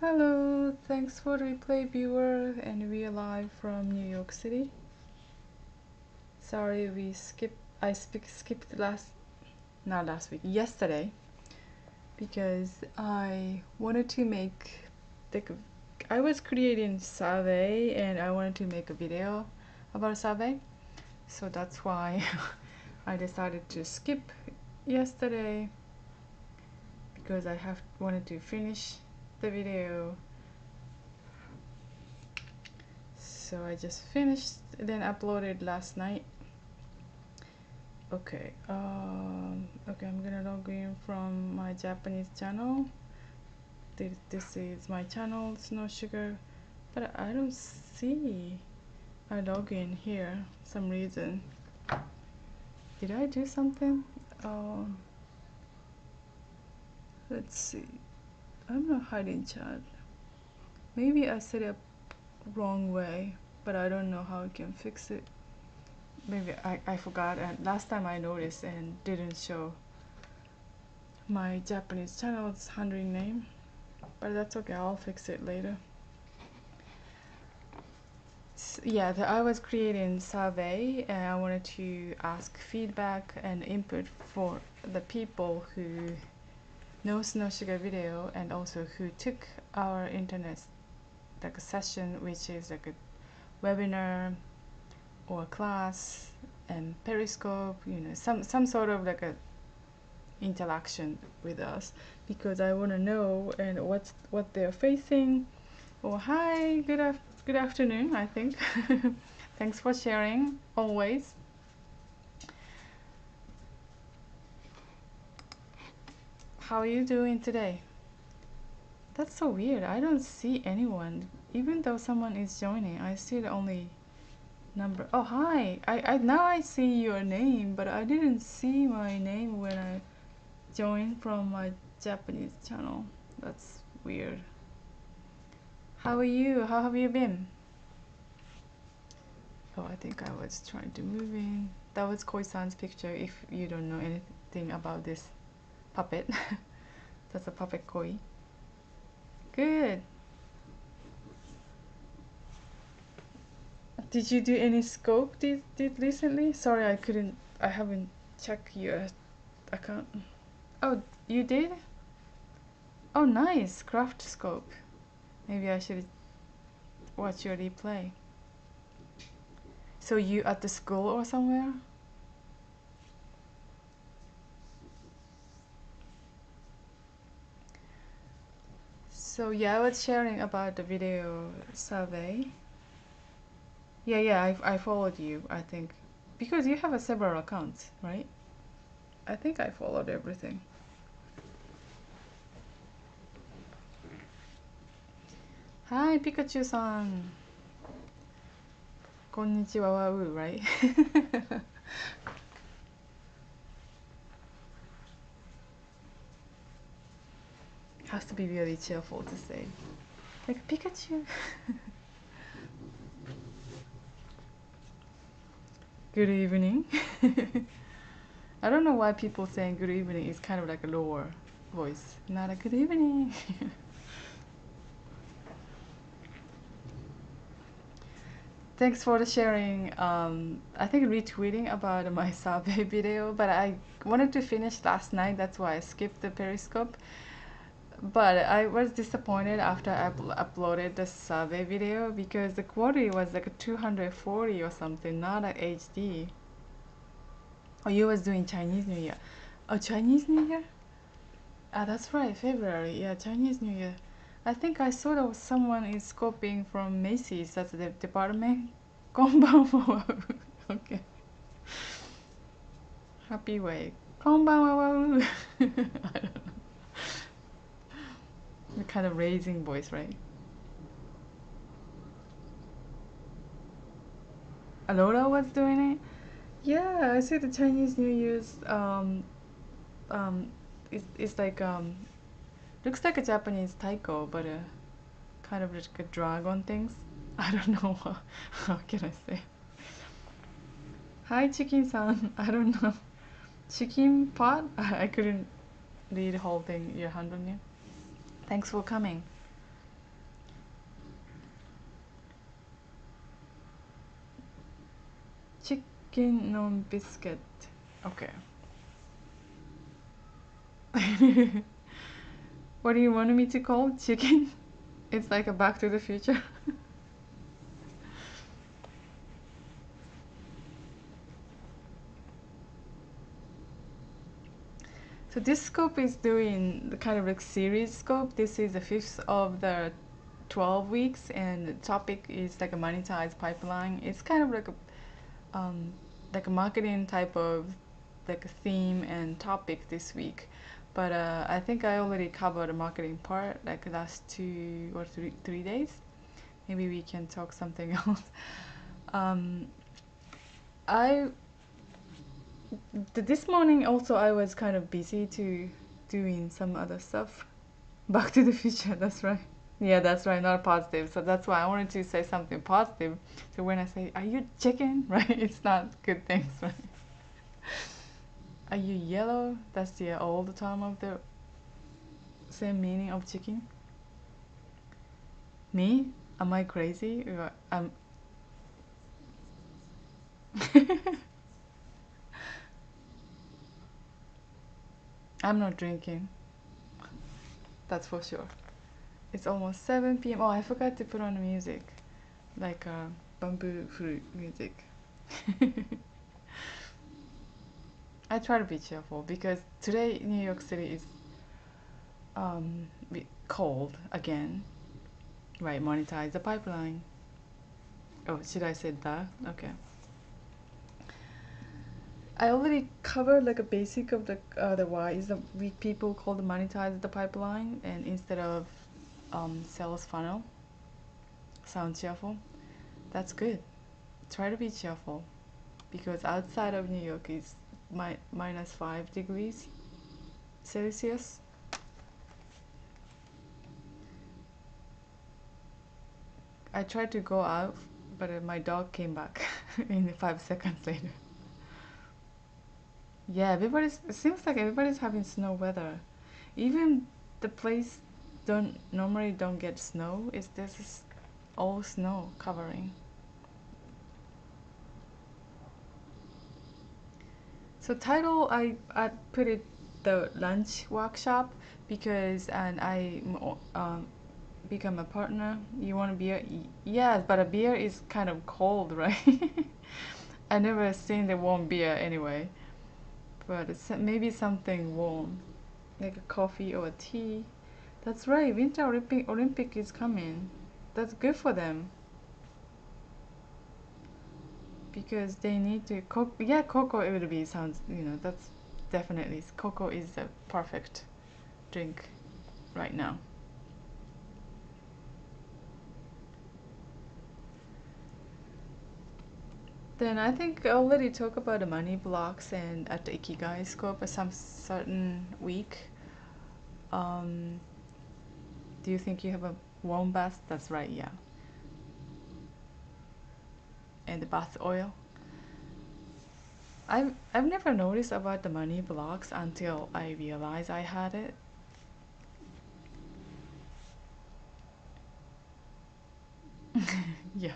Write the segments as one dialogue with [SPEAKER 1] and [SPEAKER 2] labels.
[SPEAKER 1] Hello, thanks for the replay viewer, and we are live from New York City. Sorry I skipped not last week, yesterday, because I wanted to make I was creating survey and I wanted to make a video about a survey, so that's why I decided to skip yesterday, because I wanted to finish the video. So I just finished, then uploaded last night. Okay, okay, I'm gonna log in from my Japanese channel. This is my channel, Snow Sugar, but I don't see a login here some reason. Did I do something? Let's see. I'm not hiding chat. Maybe I set it up wrong way, but I don't know how I can fix it. Maybe I forgot, and last time I noticed and didn't show my Japanese channel's handling name, but that's okay, I'll fix it later. Yeah, I was creating survey and I wanted to ask feedback and input for the people who know Snow Sugar Video and also who took our internet like a session, which is like a webinar or a class, and Periscope, you know, some sort of like a interaction with us, because I want to know and what they're facing. Oh, hi, good afternoon, I think. Thanks for sharing always. How are you doing today? That's so weird, I don't see anyone. Even though someone is joining, I see the only number. Oh, hi, I now I see your name, but I didn't see my name when I joined from my Japanese channel. That's weird. How are you? How have you been? Oh, I think I was trying to move in. That was Koi-san's picture, if you don't know anything about this puppet. That's a puppet Koi. Good. Did you do any scope did recently? Sorry, I haven't checked your account. Oh, you did? Oh, nice. Craft scope. Maybe I should watch your replay. So you at the school or somewhere? So yeah, I was sharing about the video survey. Yeah, I followed you, I think. Because you have several accounts, right? I think I followed everything. Hi, Pikachu-san. Konnichiwa wa u, right? Has to be really cheerful to say. Like, Pikachu. Good evening. I don't know why people saying good evening is kind of like a lower voice. Not a good evening. Thanks for the sharing. I think retweeting about my survey video, but I wanted to finish last night. That's why I skipped the Periscope. But I was disappointed after I uploaded the survey video, because the quality was like a 240 or something, not a HD. Oh, you was doing Chinese New Year. Oh, Chinese New Year? Ah, that's right, February. Yeah, Chinese New Year. I think I saw that someone is copying from Macy's. That's the department. こんばんは。Okay. Happy way. こんばんは。I don't know. The kind of raising voice, right? Alora was doing it? Yeah, I see the Chinese New Year's. It's like looks like a Japanese taiko, but kind of like a dragon things. I don't know how can I say. Hi, Chicken-san. I don't know. Chicken pot? I couldn't read the whole thing. Your hand on you. Thanks for coming. chicken non biscuit. Okay. What do you want me to call chicken? It's like a Back to the Future. So this scope is doing the kind of like series scope. This is the fifth of the 12 weeks, and the topic is like a monetized pipeline. It's kind of like a marketing type of like a theme and topic this week. But I think I already covered the marketing part like last 2 or 3 days. Maybe we can talk something else. Um, I this morning also I was kind of busy to doing some other stuff. Back to the Future. That's right. Yeah, that's right. Not positive. So that's why I wanted to say something positive. So when I say, "Are you chicken?" Right? It's not good things, right? Are you yellow? That's the old term of the same meaning of chicken. Me? Am I crazy? I'm not drinking. That's for sure. It's almost 7 p.m. Oh, I forgot to put on the music, like bamboo flute music. I try to be cheerful because today New York City is cold again. Right, monetize the pipeline. Oh, should I say that? Okay. I already covered like a basic of the why is the we people call the monetize the pipeline, and instead of sales funnel. Sound cheerful? That's good. Try to be cheerful because outside of New York is minus 5 degrees Celsius. I tried to go out, but my dog came back in 5 seconds later. Yeah, everybody's. It seems like everybody's having snow weather. Even the place don't get snow. It's this all snow covering. So title I put it the lunch workshop because and become a partner. You want a beer? Yes, but a beer is kind of cold, right? I never seen the warm beer anyway. But maybe something warm, like a coffee or a tea. That's right. Winter Olympic is coming. That's good for them because they need to cook. Yeah, cocoa it would be sounds. That's definitely cocoa is the perfect drink right now. Then I think I already talk about the money blocks and at the Ikigai scope at some certain week. Um, do you think you have a warm bath? That's right, yeah. And the bath oil. I've never noticed about the money blocks until I realized I had it. Yeah.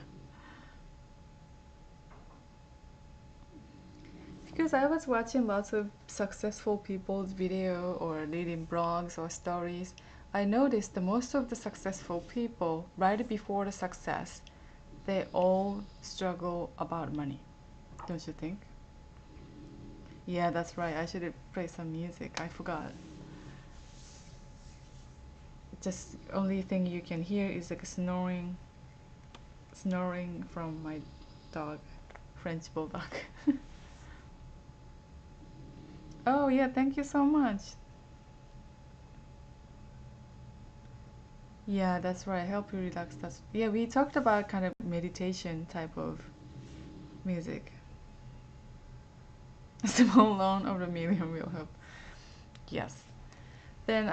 [SPEAKER 1] Because I was watching lots of successful people's video or reading blogs or stories. I noticed that most of the successful people, right before the success, they all struggle about money. Don't you think? Yeah, that's right. I should have played some music. I forgot. Just only thing you can hear is like snoring from my dog, French bulldog. Oh yeah, thank you so much. Yeah, that's right. Help you relax. That's yeah. We talked about kind of meditation type of music. A small loan of a million will help. Yes. Then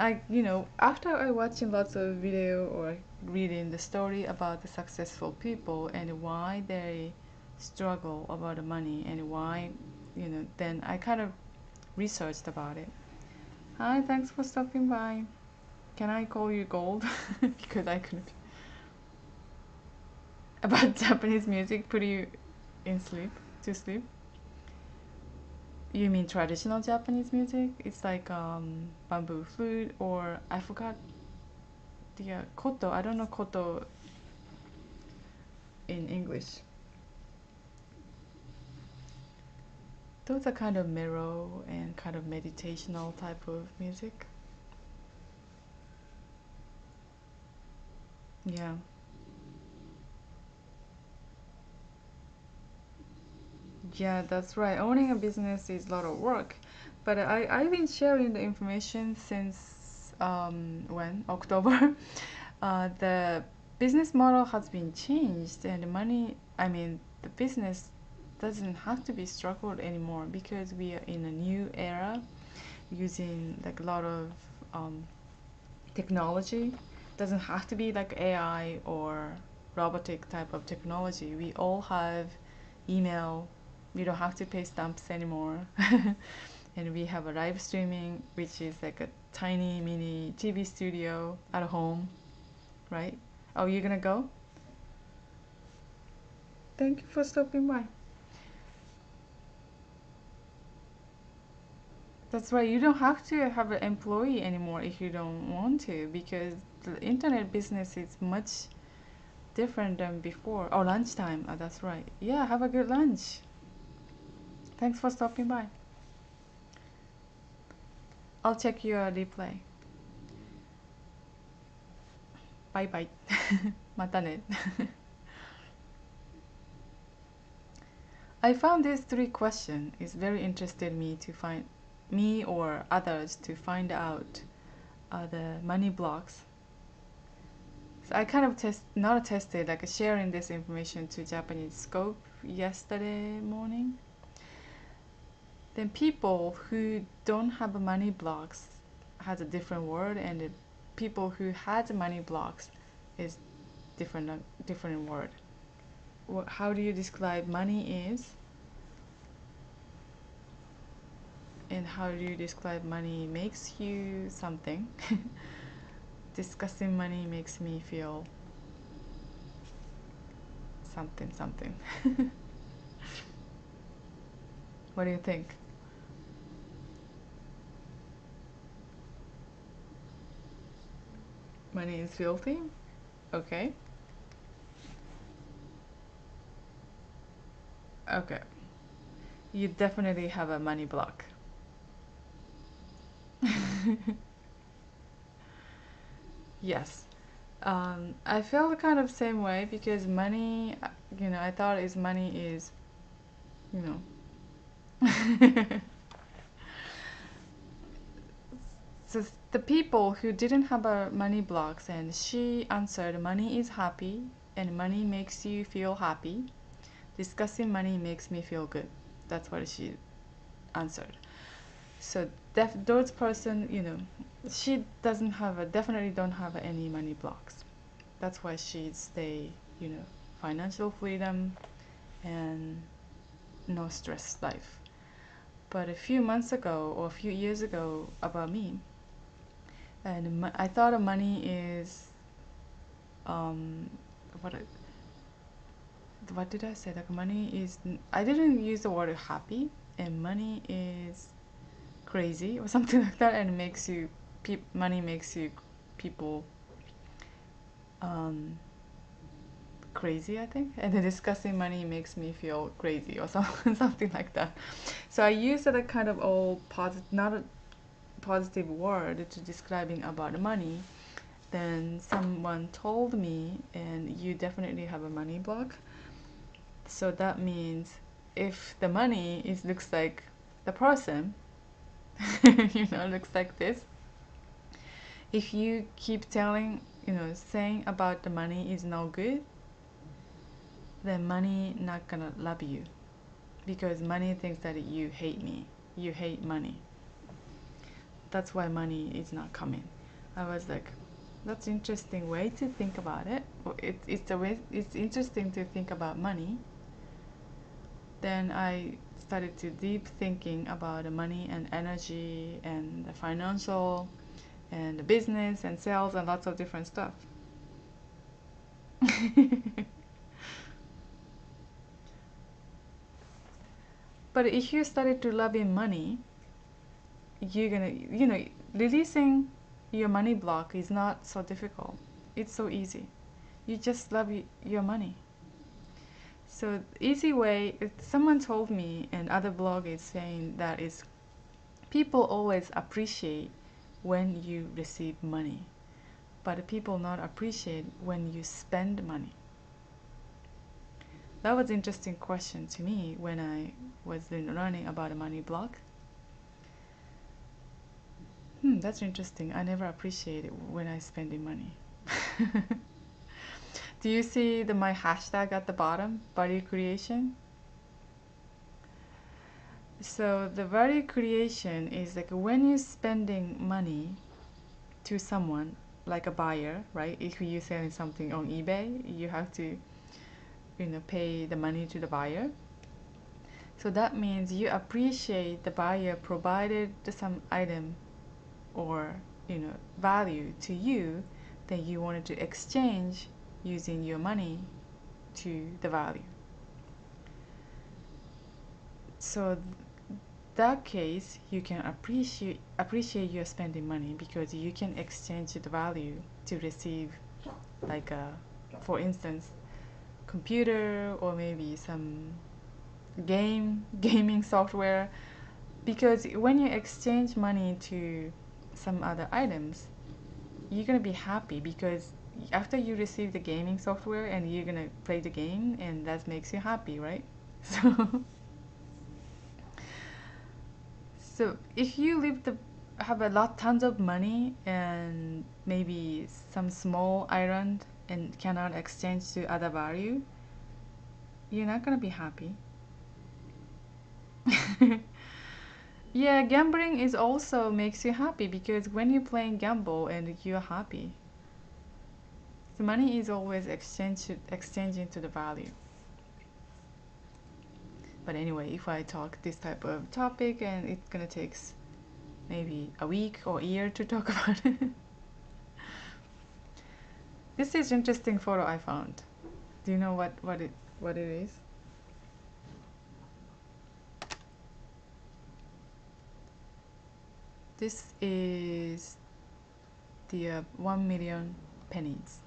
[SPEAKER 1] after I watching lots of video or reading the story about the successful people and why they struggle about the money and why, then I kind of researched about it. Hi, thanks for stopping by. Can I call you Gold? Because I couldn't. About Japanese music put you in sleep to sleep. You mean traditional Japanese music? It's like bamboo flute, or I forgot the koto. I don't know koto in English. Those are kind of mellow and kind of meditational type of music. Yeah. Yeah, that's right. Owning a business is a lot of work. But I've been sharing the information since when? October. The business model has been changed, and the money, I mean, the business doesn't have to be struggled anymore because we are in a new era using like a lot of um, technology. Doesn't have to be like AI or robotic type of technology. We all have email. We don't have to pay stamps anymore. And we have a live streaming, which is like a tiny mini TV studio at home, right? Oh, you're gonna go? Thank you for stopping by. That's right. You don't have to have an employee anymore if you don't want to, because the internet business is much different than before. Oh, lunchtime. Oh, that's right. Yeah, have a good lunch. Thanks for stopping by. I'll check your replay. Bye bye. またね. I found these three questions is very interested me to find me or others to find out the money blocks. So I kind of not tested, like sharing this information to Japanese scope yesterday morning. Then people who don't have money blocks has a different word, and the people who had money blocks is different word. How do you describe money is, and how do you describe money makes you something? Discussing money makes me feel something something. What do you think? Money is filthy? Okay. Okay. You definitely have a money block. Yes. I feel the kind of same way because money, I thought is money is, you know. So the people who didn't have a money blocks, and she answered, money is happy and money makes you feel happy. Discussing money makes me feel good. That's what she answered. So those person, she doesn't have definitely don't have any money blocks. That's why she stay, financial freedom and no stress life. But a few months ago or a few years ago about me, and I thought of money is um, what what did I say? Like money is, I didn't use the word happy, and money is crazy or something like that, and makes you money makes you people um, crazy, I think, and then discussing money makes me feel crazy or something something like that. So I used a kind of all positive, not a positive word to describing about money. Then someone told me, and you definitely have a money block. So that means if the money is looks like the person, looks like this. If you keep telling, saying about the money is no good, then money not gonna love you because money thinks that you hate me. You hate money. That's why money is not coming. I was like, that's interesting way to think about it. It's a way. It's interesting to think about money. Then I started to deep thinking about the money and energy and the financial and the business and sales and lots of different stuff. But if you started to love in money, you're gonna, releasing your money block is not so difficult. It's so easy. You just love your money. So easy way, someone told me, and other blog is saying that is people always appreciate when you receive money, but people not appreciate when you spend money. That was an interesting question to me when I was learning about a money block. That's interesting. I never appreciate it when I spending money. Do you see my hashtag at the bottom, value creation? So the value creation is like when you're spending money to someone, like a buyer, right? If you're selling something on eBay, you have to, pay the money to the buyer. So that means you appreciate the buyer provided some item or value to you, then you wanted to exchange using your money to the value. So that case, you can appreciate your spending money because you can exchange the value to receive, like for instance, computer or maybe some gaming software. Because when you exchange money to some other items, you're gonna be happy because after you receive the gaming software and you're gonna play the game and that makes you happy, right? So so if you have a lot tons of money and maybe some small island and cannot exchange to other value, you're not gonna be happy. Yeah, gambling is also makes you happy because when you're playing gamble and you're happy, the money is always exchanging to the value. But anyway, if I talk this type of topic and it's gonna take maybe a week or a year to talk about it. This is interesting photo I found. Do you know what it is? This is the 1 million pennies.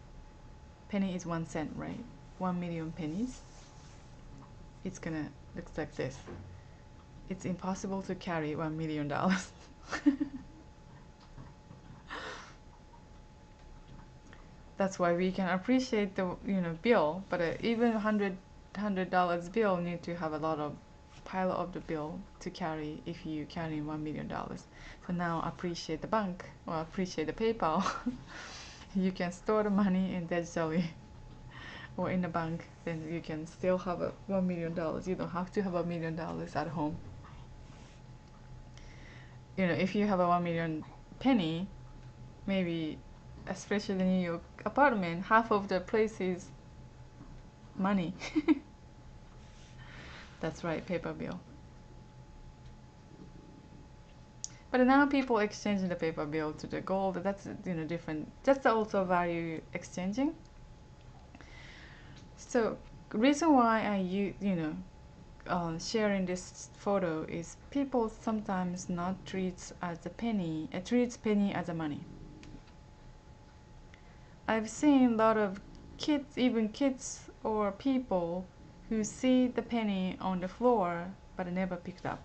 [SPEAKER 1] Penny is 1 cent, right? 1 million pennies. It's gonna look like this. It's impossible to carry $1 million. That's why we can appreciate the bill, but even $100 bill need to have a lot of pile of the bill to carry if you carry $1 million. So now appreciate the bank or appreciate the PayPal. You can store the money in digitally or in the bank, then you can still have a $1 million. You don't have to have $1 million at home. If you have a 1 million penny, maybe especially in your apartment, half of the place is money. That's right, paper bill. But now people exchanging the paper bill to the gold. That's different. That's also value exchanging. So reason why sharing this photo is people sometimes not treats as a penny. Treats penny as a money. I've seen a lot of kids, even kids or people who see the penny on the floor but never picked up.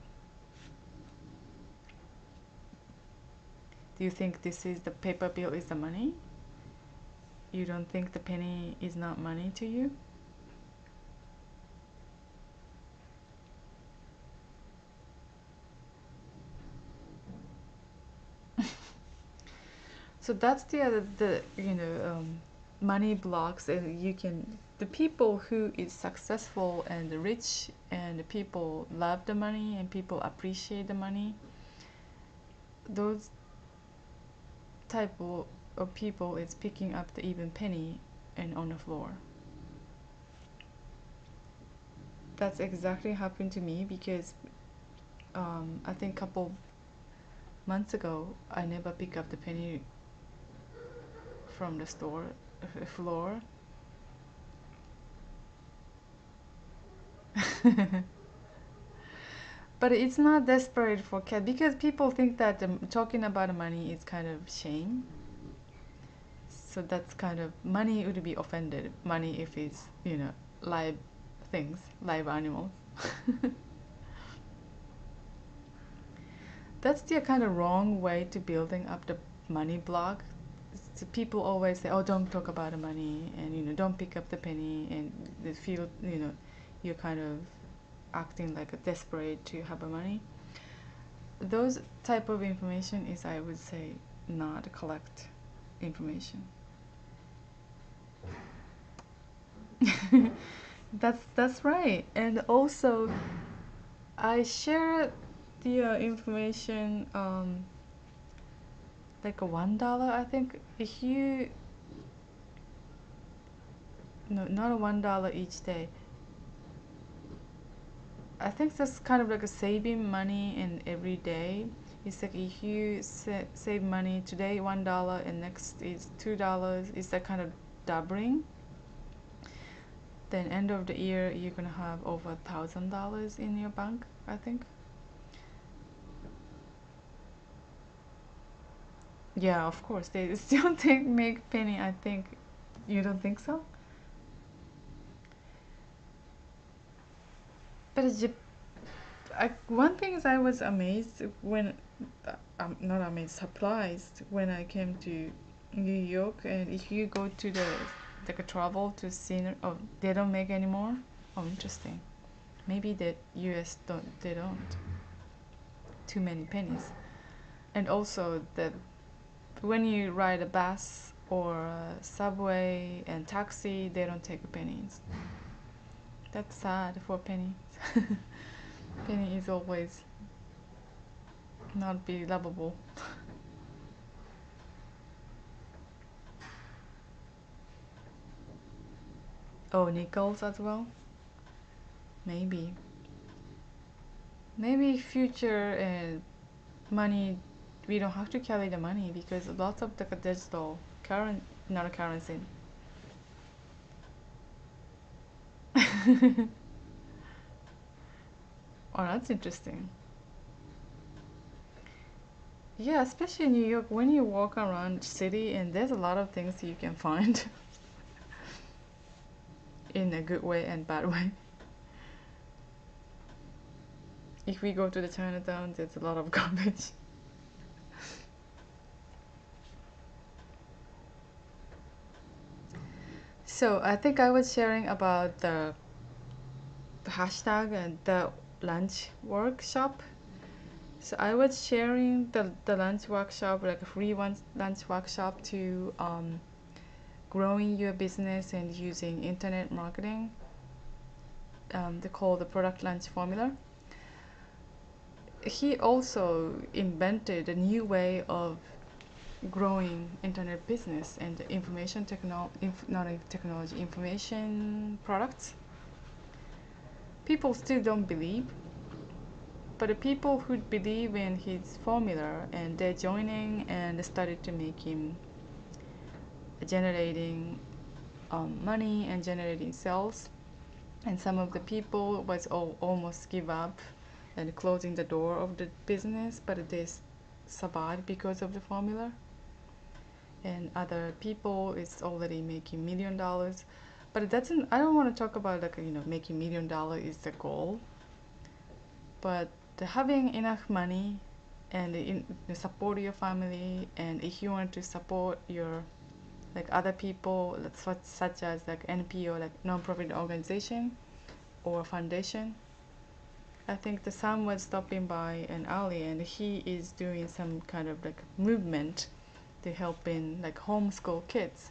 [SPEAKER 1] Do you think this is the paper bill is the money? You don't think the penny is not money to you? So that's the money blocks, and the people who is successful and rich and the people love the money and people appreciate the money. Those type of people is picking up the even penny and on the floor. That's exactly happened to me because I think couple months ago I never pick up the penny from the store floor. But it's not desperate for cat because people think that talking about money is kind of shame. So that's kind of money would be offended. Money if it's live things, live animals. That's the kind of wrong way to building up the money block. So people always say, "Oh, don't talk about the money," and don't pick up the penny, and they feel you're kind of acting like a desperate to have a money. Those type of information is, I would say, not collect information. That's right. And also, I share the information like a $1. I think if you no, not a $1 each day. I think that's kind of like a saving money in every day. It's like if you save money today $1 and next is $2. It's that kind of doubling. Then end of the year you're gonna have over $1,000 in your bank. I think. Yeah, of course they still take make penny. I think. You don't think so? But one thing is I was amazed when I'm not amazed, surprised when I came to New York. And if you go to the like a travel to scene, oh, they don't make anymore. Oh, interesting. Maybe the U.S. don't too many pennies. And also the when you ride a bus or a subway and taxi, they don't take pennies. That's sad for penny. Penny is always not be lovable. Oh, nickels as well? Maybe. Maybe future money, we don't have to carry the money because lots of the digital current, not a currency. Oh, that's interesting. Yeah, especially in New York, when you walk around city and there's a lot of things you can find in a good way and bad way. If we go to the Chinatown, there's a lot of garbage. So I think I was sharing about the hashtag and the lunch workshop. So I was sharing the lunch workshop, like a free one lunch workshop to growing your business and using internet marketing. They call the product lunch formula. He also invented a new way of growing internet business and information not technology, information products. People still don't believe, but the people who believe in his formula and they're joining and started to make him generating money and generating sales. And some of the people was almost give up and closing the door of the business, but they survived because of the formula. And other people is already making $1 million. But it doesn't. I don't want to talk about like making $1 million is the goal, but having enough money and the support your family, and if you want to support your like other people such as like NPO, like non-profit organization or foundation. I think the son was stopping by an alley and he is doing some kind of like movement to help in like homeschool kids.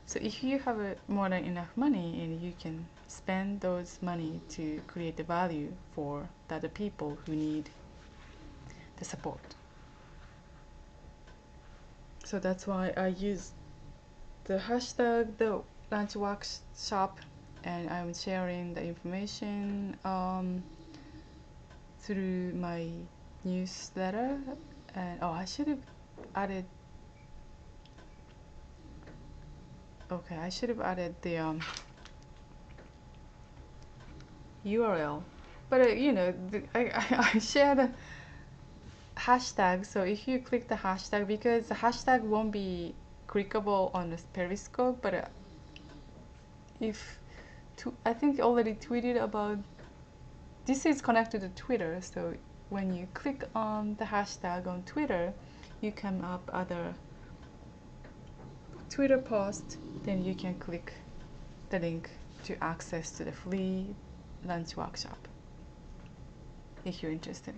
[SPEAKER 1] So if you have more than enough money and you can spend those money to create the value for the other people who need the support. So that's why I use the hashtag the lunch workshop, and I'm sharing the information through my newsletter. And oh, I should have added. Okay, I should have added the URL But I shared a hashtag. So if you click the hashtag, because the hashtag won't be clickable on the Periscope, but if I think already tweeted about this is connected to Twitter. So when you click on the hashtag on Twitter, you come up other Twitter post. Then you can click the link to access to the free lunch workshop if you're interested.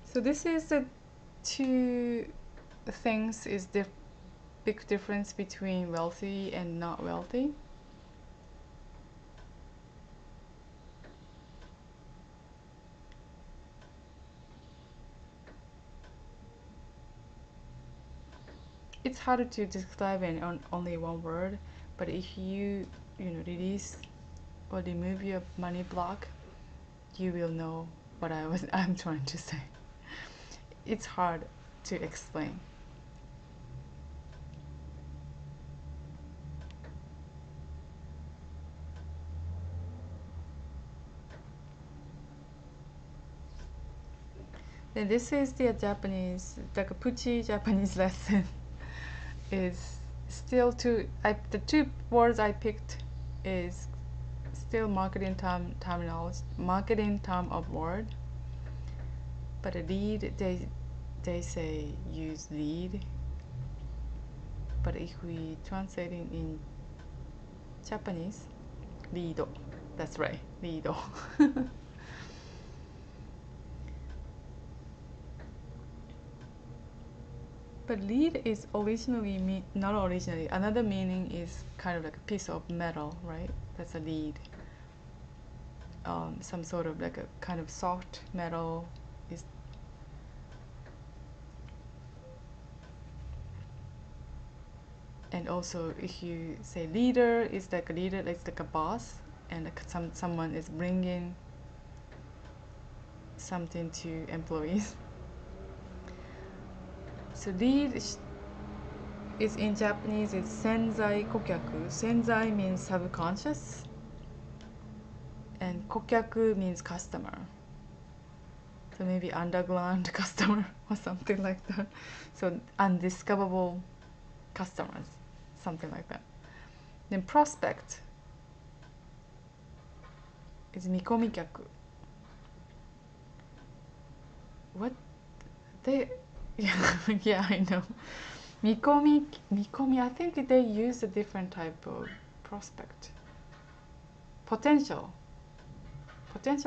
[SPEAKER 1] So this is the two things is the big difference between wealthy and not wealthy. It's harder to describe in only one word, but if you release or remove your money block, you will know what I'm trying to say. It's hard to explain. Then this is the Japanese, like a Puchi Japanese lesson. Is still the two words I picked is still marketing terminology, marketing term of word. But a lead, they say use lead. But if we translate it in Japanese, lead. That's right, lead. But lead is originally not originally. Another meaning is kind of like a piece of metal, right? That's a lead. Some sort of like a kind of soft metal is. And also, if you say leader, it's like a leader, it's like a boss, and like someone is bringing something to employees. So lead is in Japanese is senzai kokyaku. Senzai means subconscious, and kokyaku means customer. So maybe underground customer or something like that. So undiscoverable customers, something like that. Then prospect is mikomikyaku. What they yeah, I know. Mikomi, I think they use a different type of prospect. Potential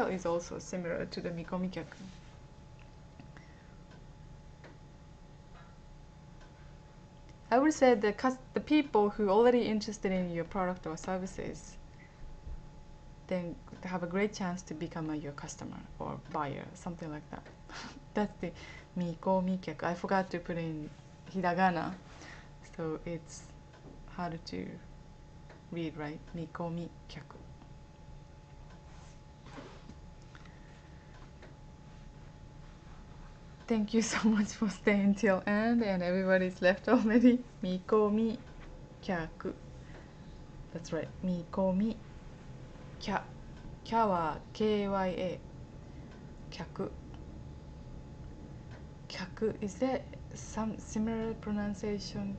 [SPEAKER 1] is also similar to the mikomikyaku. I would say the people who are already interested in your product or services, then they have a great chance to become your customer or buyer, something like that. That's the mikomikyaku. I forgot to put in hiragana, so it's hard to read, right? Mikomikyaku. Thank you so much for staying till end, and everybody's left already. Mikomikyaku. That's right. Mikomi. Kya. Kya wa KYA. Kyaku. Kyaku. Is there some similar pronunciation?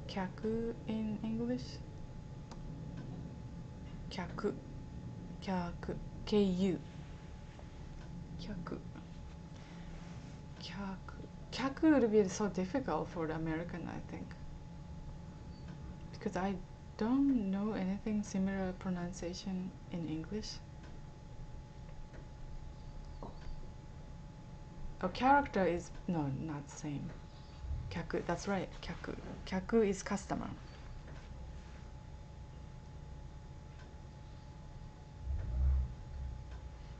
[SPEAKER 1] Kyaku in English? Kyaku. Kyaku. KU. Kyaku. Kyaku. Kyaku would be so difficult for the American, I think. Because I don't know anything similar pronunciation in English. Oh, character is no, not same. Kyaku, that's right. Kyaku. Kyaku is customer.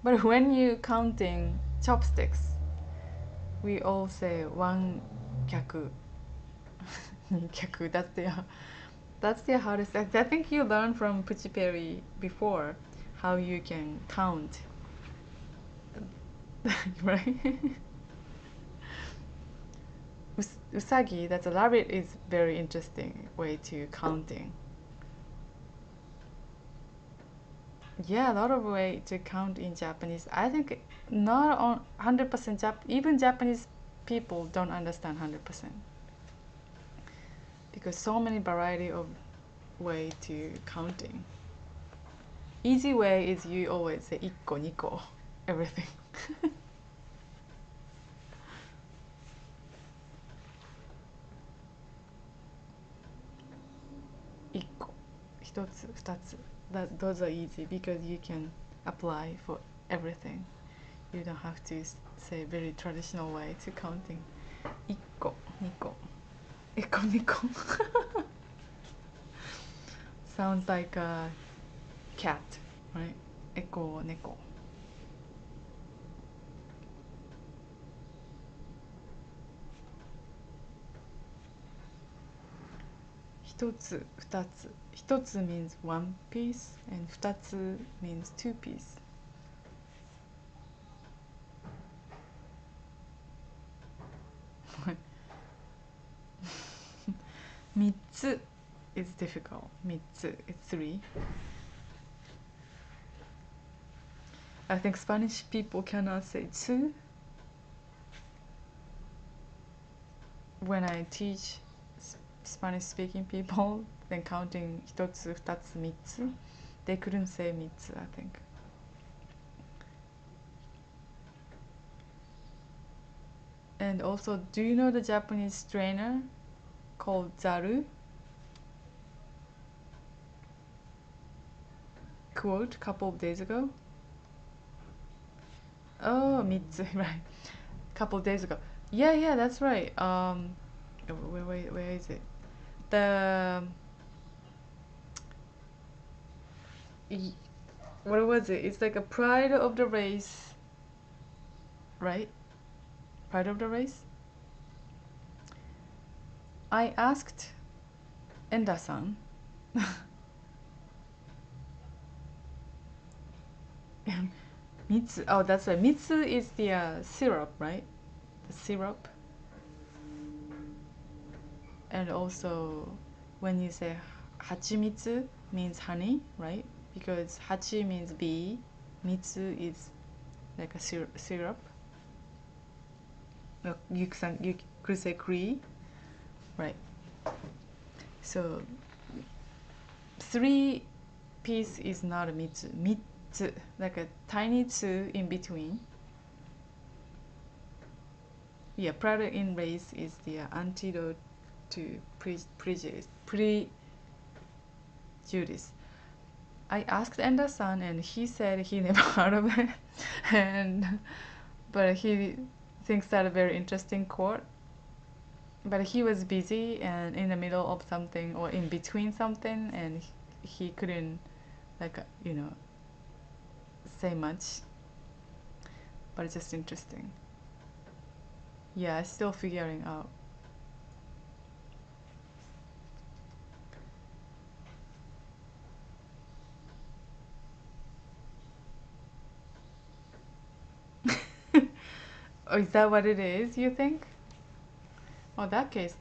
[SPEAKER 1] But when you counting chopsticks, we all say one kyaku. Kyaku. That's the hardest. I think you learned from Puchiperi before how you can count. Right? Usagi, that's a rabbit, is very interesting way to counting. Yeah, a lot of way to count in Japanese. I think not on 100% even Japanese people don't understand 100% because so many variety of way to counting. Easy way is you always say ikko, niko, everything. 1個、1つ、2つ. Those are easy because you can apply for everything. You don't have to say very traditional way to counting. 1個、2個、1個、2個. Sounds like a cat, right? 1個、2個. 1つ、2つ. 1つ means one piece and 2つ means two piece. 3つ is difficult. 3つ is 3. I think Spanish people cannot say 2. When I teach Spanish speaking people, then counting 1つ、2つ、3つ, they couldn't say 3つ, I think. And also, do you know the Japanese trainer called Zaru? Quote a couple of days ago. Oh, 3つ, right. Couple of days ago. Yeah, that's right. Where is it? The what was it? It's like a pride of the race, right? Pride of the race. I asked Enda-san. Mitsu. Oh, that's right. Mitsu is the syrup, right? The syrup. And also, when you say hachimitsu means honey, right? Because hachi means bee, mitsu is like a syrup. You could say kri, right? So 3 piece is not a mitsu. Mitsu, like a tiny tsu in between. Yeah, pride in race is the antidote to prejudice. I asked Enda-san and he said he never heard of it, but he thinks that a very interesting quote. But he was busy and in the middle of something or in between something, and he couldn't like say much. But it's just interesting. Yeah, still figuring out. Oh, is that what it is, you think? Oh, that case,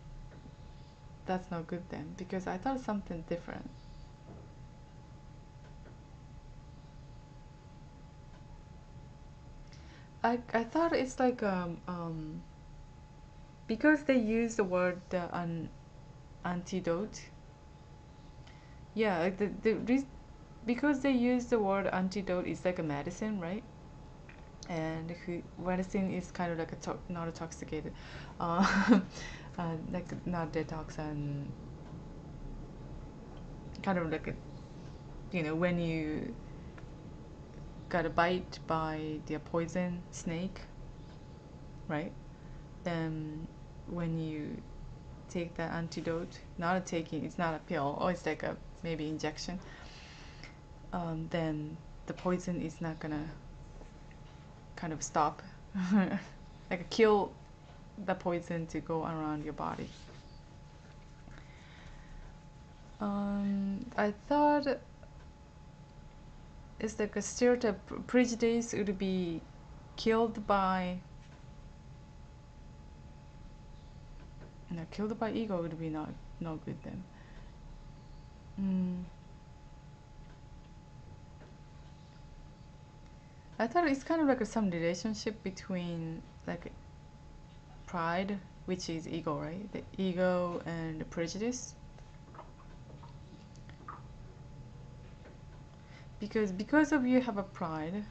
[SPEAKER 1] that's not good then, because I thought something different. I thought it's like because they use the word antidote. Yeah, like because they use the word antidote, it's like a medicine, right? And medicine is kind of like not intoxicated, like not detox and kind of like when you got a bite by the poison snake, right? Then when you take that antidote, it's not a pill, or it's like a maybe injection, then the poison is not gonna kind of stop, like kill the poison to go around your body. I thought it's like a stereotype. Prejudice would be killed by. No, killed by ego would be not good then. I thought it's kind of like some relationship between like pride, which is ego, right? The ego and prejudice. Because of you have a pride,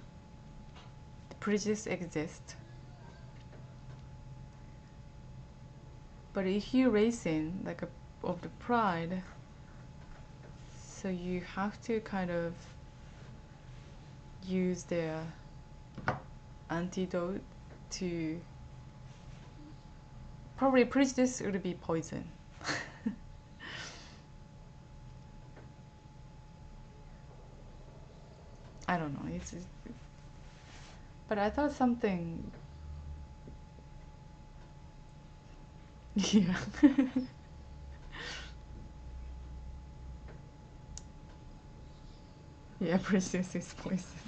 [SPEAKER 1] the prejudice exists. But if you racing like a of the pride, so you have to kind of use the antidote to probably prejudice would be poison. I don't know. But I thought something. Yeah. Yeah, prejudice is poison.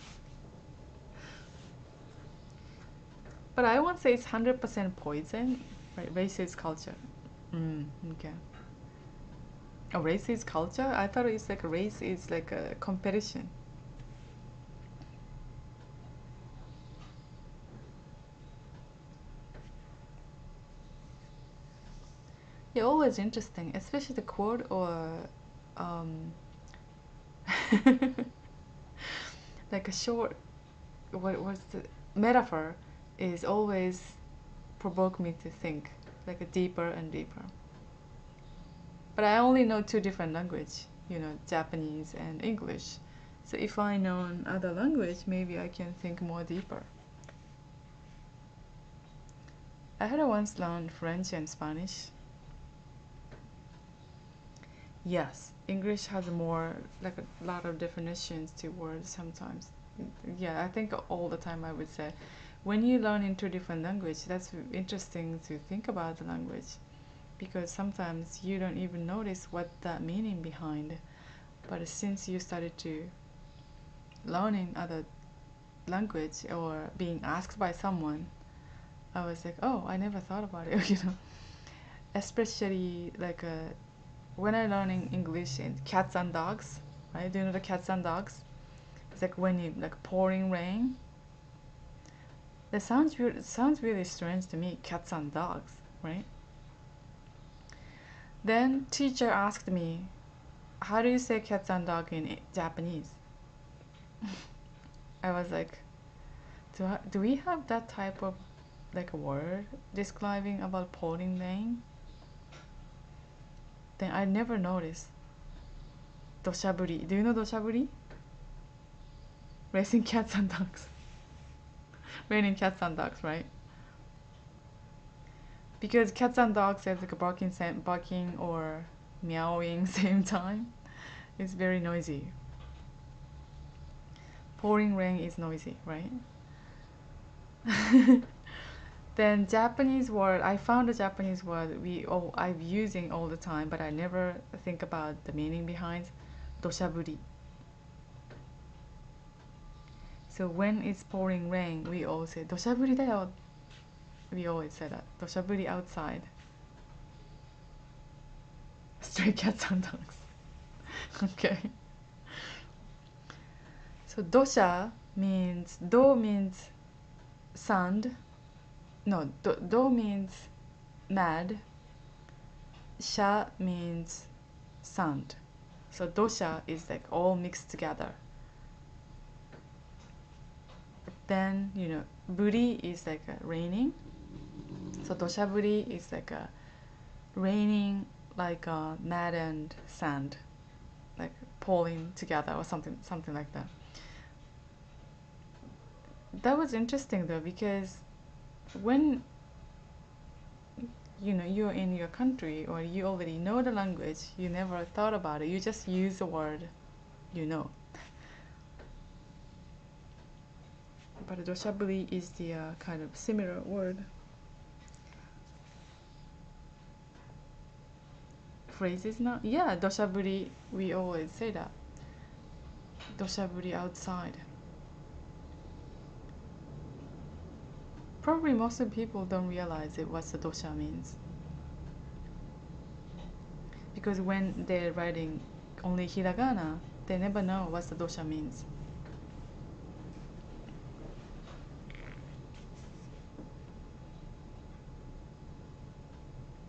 [SPEAKER 1] But I won't say it's 100% poison. Right, racist culture. Okay. A racist culture? I thought it's like a race is like a competition. Yeah, always interesting, especially the quote or um, like a short, what was the metaphor is always provoke me to think like a deeper and deeper. But I only know two different language, Japanese and English. So if I know another language, maybe I can think more deeper. I had once learned French and Spanish. Yes, English has more, like a lot of definitions to words sometimes. Yeah, I think all the time I would say. When you learn into different language, that's interesting to think about the language because sometimes you don't even notice what that meaning behind. But since you started to learning other language or being asked by someone, I was like, oh, I never thought about it, Especially like when I learning English in cats and dogs, right? Do you know the cats and dogs? It's like when you like pouring rain. That sounds weird. It sounds really strange to me. Cats and dogs, right? Then teacher asked me, "How do you say cats and dog in Japanese?" I was like, "Do we have that type of like a word describing about pouring rain?" Then I never noticed. Doshaburi. Do you know doshaburi? Racing cats and dogs. Raining cats and dogs, right? Because cats and dogs have like a barking or meowing same time. It's very noisy. Pouring rain is noisy, right? Then Japanese word, I found a Japanese word I'm using all the time, but I never think about the meaning behind doshaburi. So when it's pouring rain, we all say doshaburi da yo. We always say that doshaburi outside. Stray cats and dogs. Okay. So dosha means do means sand. No, do means mad. Sha means sand. So dosha is like all mixed together. Then buri is like raining. So doshaburi is like a raining like mud and sand, like falling together or something like that. That was interesting though because when you're in your country or you already know the language, you never thought about it. You just use the word, you know. But doshaburi is the kind of similar word. Phrases now? Yeah, doshaburi, we always say that. Doshaburi outside. Probably most of the people don't realize it what the dosha means. Because when they're writing only hiragana, they never know what the dosha means.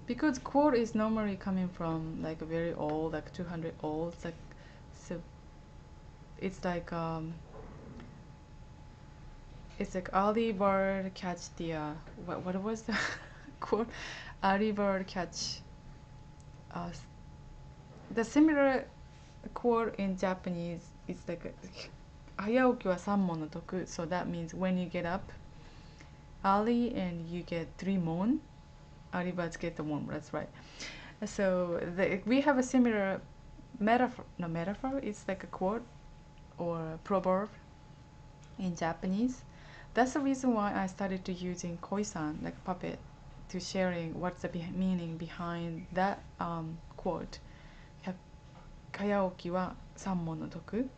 [SPEAKER 1] because quote is normally coming from like a very old, like 200 old, like, so it's like it's like early bird catch the what was the quote? Early bird catch uh, the similar quote in Japanese is like 早起きは三問の得, so that means when you get up early and you get 3 mon, early birds get the one, that's right. So we have a similar metaphor, no metaphor, it's like a quote or a proverb in Japanese. That's the reason why I started to using koi-san, like puppet, to sharing what's the meaning behind that quote. 早起きは三問の得,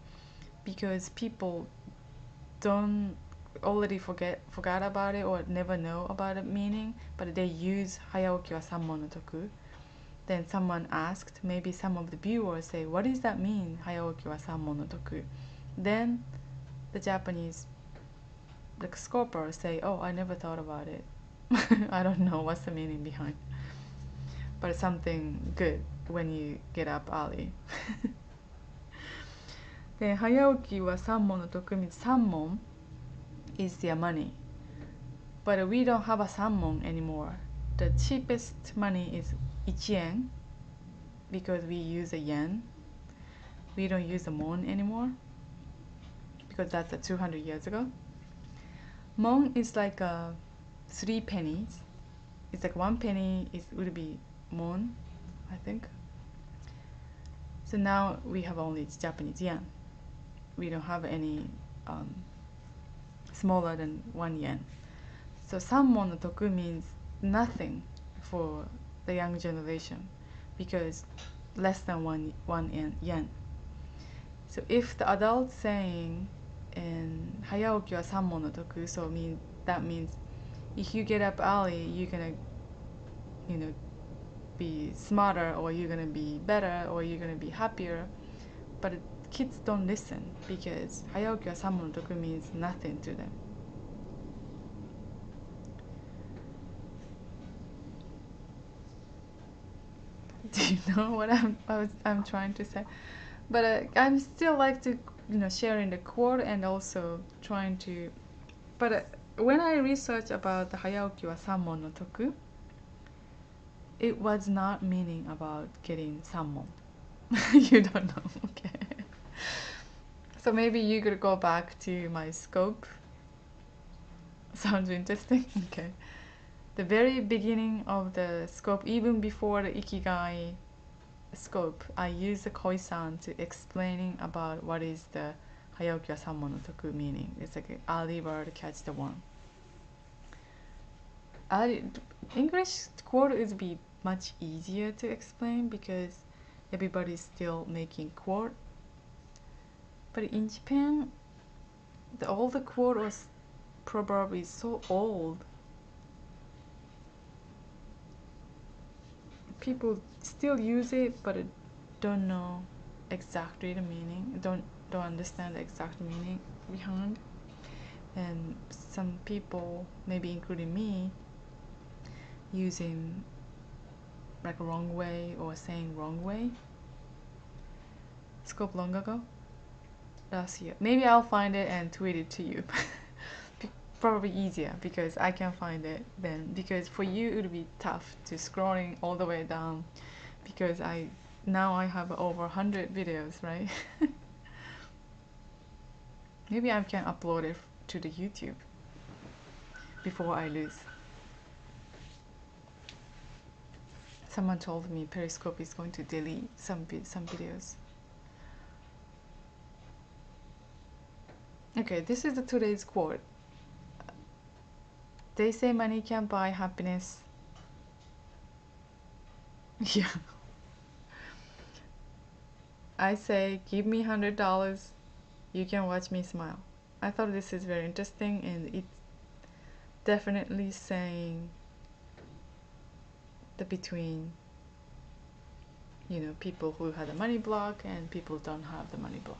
[SPEAKER 1] because people don't already forgot about it or never know about the meaning, but they use 早起きは三問の得. Then someone asked, maybe some of the viewers say, what does that mean, 早起きは三問の得? Then the Japanese like scopers say, oh, I never thought about it. I don't know what's the meaning behind, but it's something good when you get up early. Then 早起きは三問の得 means 三問 is their money, but we don't have a 三問 anymore. The cheapest money is 1 yen because we use a yen. We don't use a mon anymore because that's 200 years ago. Mon is like 3 pennies. It's like 1 penny would be mon, I think. So now we have only Japanese yen. We don't have any smaller than 1 yen. So 三問の得 means nothing for the young generation because less than one yen. So if the adult saying in 早起きは三問の得, so that means if you get up early, you're gonna, be smarter, or you're gonna be better, or you're gonna be happier. But kids don't listen because 早起きは三問の得 means nothing to them. Do you know what I'm trying to say? But I'm still like to sharing the quote and also trying to. But when I research about the 早起きは三問の得, it was not meaning about getting 三問. You don't know, okay? So maybe you could go back to my scope. Sounds interesting. Okay. The very beginning of the scope, even before the ikigai scope, I use the koi-san to explaining about what is the 早起きは三問の得 meaning. It's like early bird catch the worm. English quote would be much easier to explain because everybody's still making quote. But in Japan, all the quote or proverb is so old. People still use it, but don't know exactly the meaning. Don't understand the exact meaning behind. And some people, maybe including me, using like wrong way or saying wrong way. Scope long ago, last year. Maybe I'll find it and tweet it to you. Probably easier because I can find it then, because for you it would be tough to scrolling all the way down because now I have over 100 videos, right? Maybe I can upload it to the YouTube before I lose. Someone told me Periscope is going to delete some videos. Okay, this is today's quote. They say money can't buy happiness. Yeah. I say, give me $100, you can watch me smile. I thought this is very interesting, and it's definitely saying the between people who had a money block and people don't have the money block.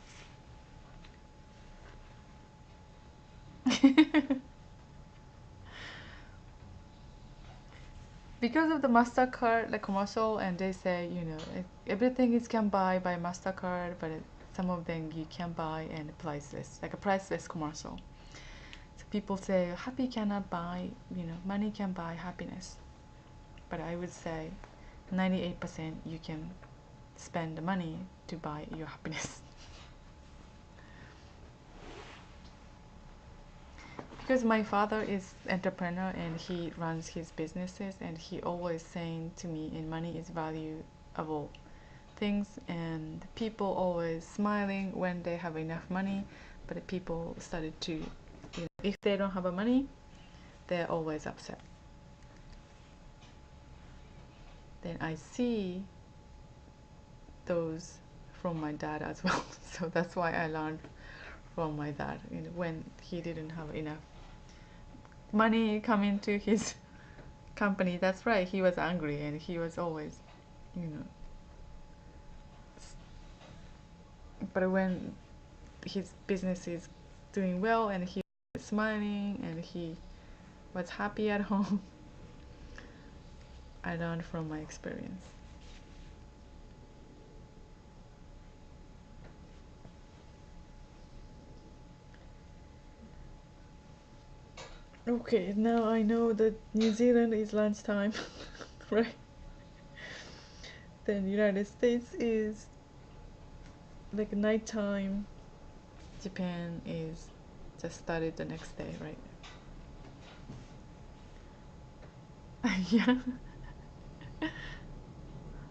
[SPEAKER 1] because of the Mastercard like commercial, and they say, everything is can buy by Mastercard, but some of them you can buy and priceless, like a priceless commercial. So people say happy cannot buy, money can buy happiness, but I would say 98% you can spend the money to buy your happiness. Because my father is entrepreneur and he runs his businesses, and he always saying to me, and money is valuable things, and people always smiling when they have enough money, but people started to, if they don't have a money, they're always upset. Then I see those from my dad as well. So that's why I learned from my dad, when he didn't have enough money coming to his company. That's right, he was angry, and he was always, you know but when his business is doing well and he was smiling and he was happy at home, I learned from my experience. Okay, now I know that New Zealand is lunchtime, right? Then United States is like nighttime. Japan is just started the next day, right? Yeah,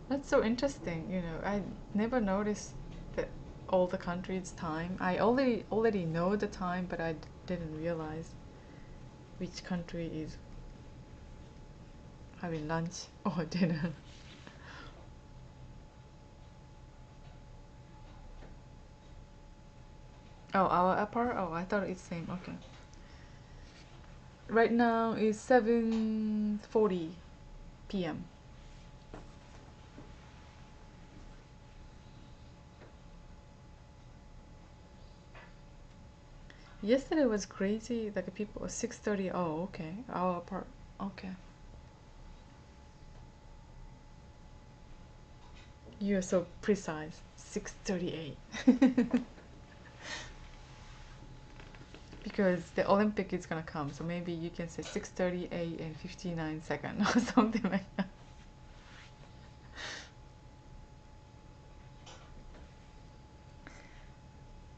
[SPEAKER 1] that's so interesting. I never noticed that all the countries' time. I already know the time, but I didn't realize which country is having lunch or dinner. Oh, our apart? Oh, I thought it's same. Okay. Right now is 7:40 p.m. Yesterday was crazy. Like people 6:30. Oh, okay. Our apart. Okay. You're so precise. 6:38. Because the Olympic is gonna come, so maybe you can say 6:38 and 59 seconds or something like that.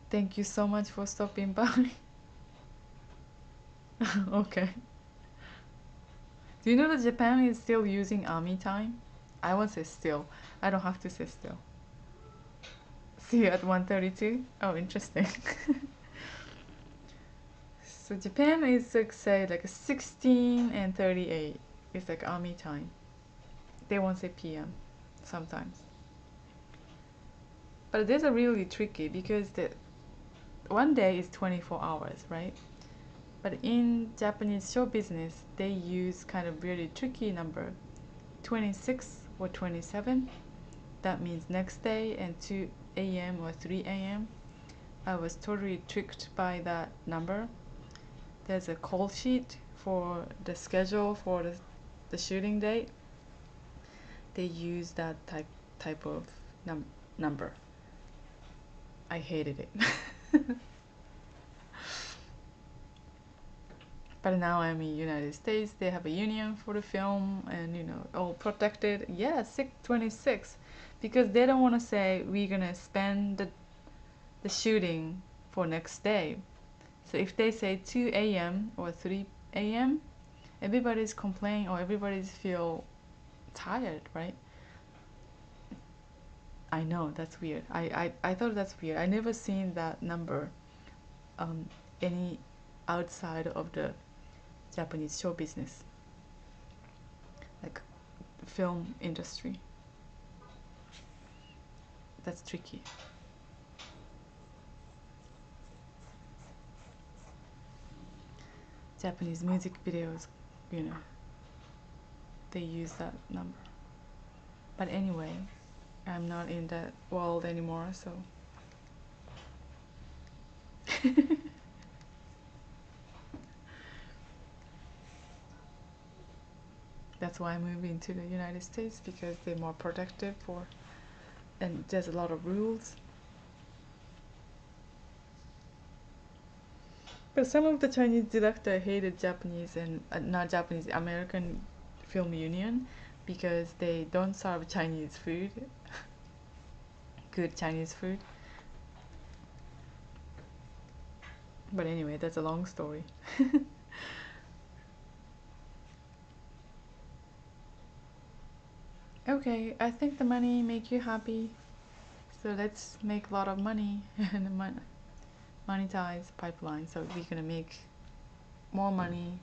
[SPEAKER 1] Thank you so much for stopping by. Okay. Do you know that Japan is still using army time? I won't say still. I don't have to say still. See you at 1:32. Oh, interesting. So Japan is like say like 16 and 38. It's like army time. They won't say PM sometimes. But this is really tricky because the one day is 24 hours, right? But in Japanese show business, they use kind of really tricky number, 26 or 27. That means next day and 2 a.m. or 3 a.m. I was totally tricked by that number. There's a call sheet for the schedule for the shooting date. They use that type of number. I hated it. But now I'm in United States. They have a union for the film, and all protected. Yeah, 626, because they don't want to say we're gonna spend the shooting for next day. So if they say 2 a.m. or 3 a.m., everybody's complaining or everybody's feel tired, right? I know that's weird. I thought that's weird. I never seen that number um, any outside of the Japanese show business, like film industry. That's tricky. Japanese music videos, you know, they use that number. But anyway, I'm not in that world anymore, so. That's why I'm moving to the United States, because they're more protective for, and there's a lot of rules. But some of the Chinese director hated Japanese and not Japanese, American Film Union, because they don't serve Chinese food, good Chinese food. But anyway, that's a long story. Okay, I think the money make you happy, so let's make a lot of money and monetize pipeline, so we're gonna make more money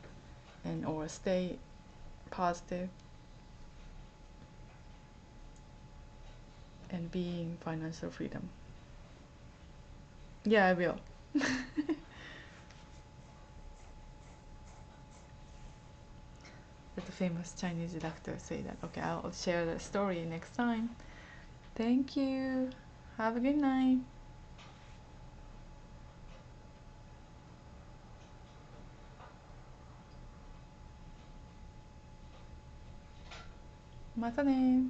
[SPEAKER 1] and or stay positive and being financial freedom. Yeah, I will. But the famous Chinese doctor say that. Okay, I'll share the story next time. Thank you. Have a good night. またね